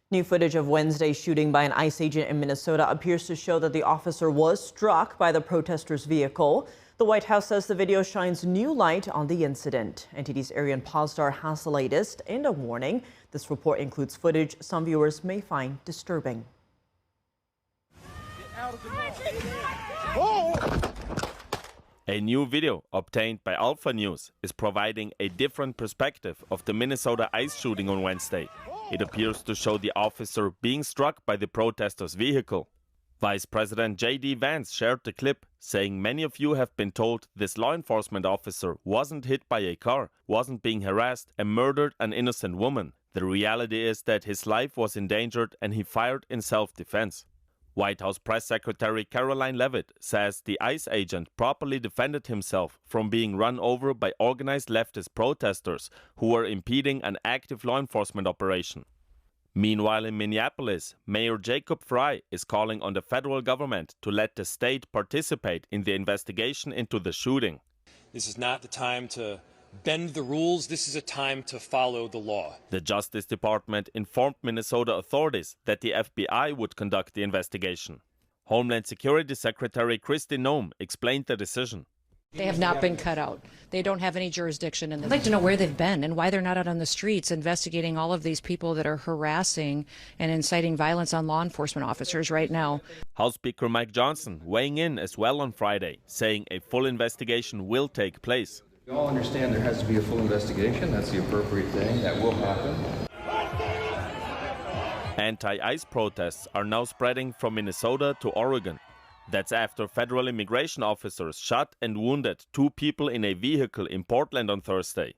New footage of Wednesday's shooting by an ICE agent in Minnesota appears to show that the officer was struck by the protesters' vehicle. The White House says the video shines new light on the incident. NTD's Arian Pazdar has the latest and a warning. This report includes footage some viewers may find disturbing. A new video obtained by Alpha News is providing a different perspective of the Minnesota ICE shooting on Wednesday. It appears to show the officer being struck by the protesters' vehicle. Vice President J.D. Vance shared the clip, saying many of you have been told this law enforcement officer wasn't hit by a car, wasn't being harassed, and murdered an innocent woman. The reality is that his life was endangered and he fired in self-defense. White House Press Secretary Caroline Leavitt says the ICE agent properly defended himself from being run over by organized leftist protesters who were impeding an active law enforcement operation. Meanwhile, in Minneapolis, Mayor Jacob Frey is calling on the federal government to let the state participate in the investigation into the shooting. This is not the time to bend the rules. This is a time to follow the law. The Justice Department informed Minnesota authorities that the FBI would conduct the investigation. Homeland Security Secretary Kristi Noem explained the decision. They have not been cut out. They don't have any jurisdiction. And I'd like to know where they've been and why they're not out on the streets investigating all of these people that are harassing and inciting violence on law enforcement officers right now. House Speaker Mike Johnson weighing in as well on Friday, saying a full investigation will take place. We all understand there has to be a full investigation. That's the appropriate thing. That will happen. Anti-ICE protests are now spreading from Minnesota to Oregon. That's after federal immigration officers shot and wounded 2 people in a vehicle in Portland on Thursday.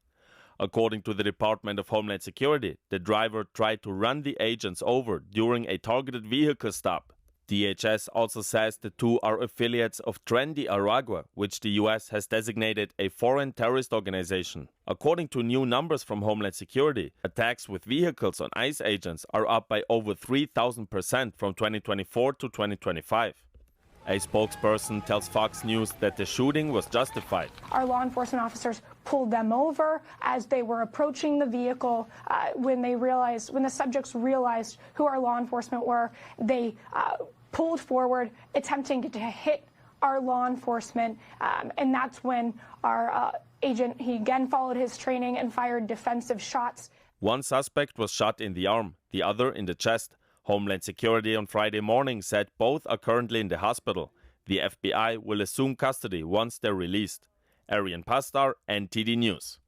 According to the Department of Homeland Security, the driver tried to run the agents over during a targeted vehicle stop. DHS also says the 2 are affiliates of Tren de Aragua, which the U.S. has designated a foreign terrorist organization. According to new numbers from Homeland Security, attacks with vehicles on ICE agents are up by over 3,000% from 2024 to 2025. A spokesperson tells Fox News that the shooting was justified. Our law enforcement officers pulled them over as they were approaching the vehicle. When the subjects realized who our law enforcement were, they pulled forward, attempting to hit our law enforcement. And that's when our agent, he again followed his training and fired defensive shots. One suspect was shot in the arm, the other in the chest. Homeland Security on Friday morning said both are currently in the hospital. The FBI will assume custody once they're released. Arian Pazdar, NTD News.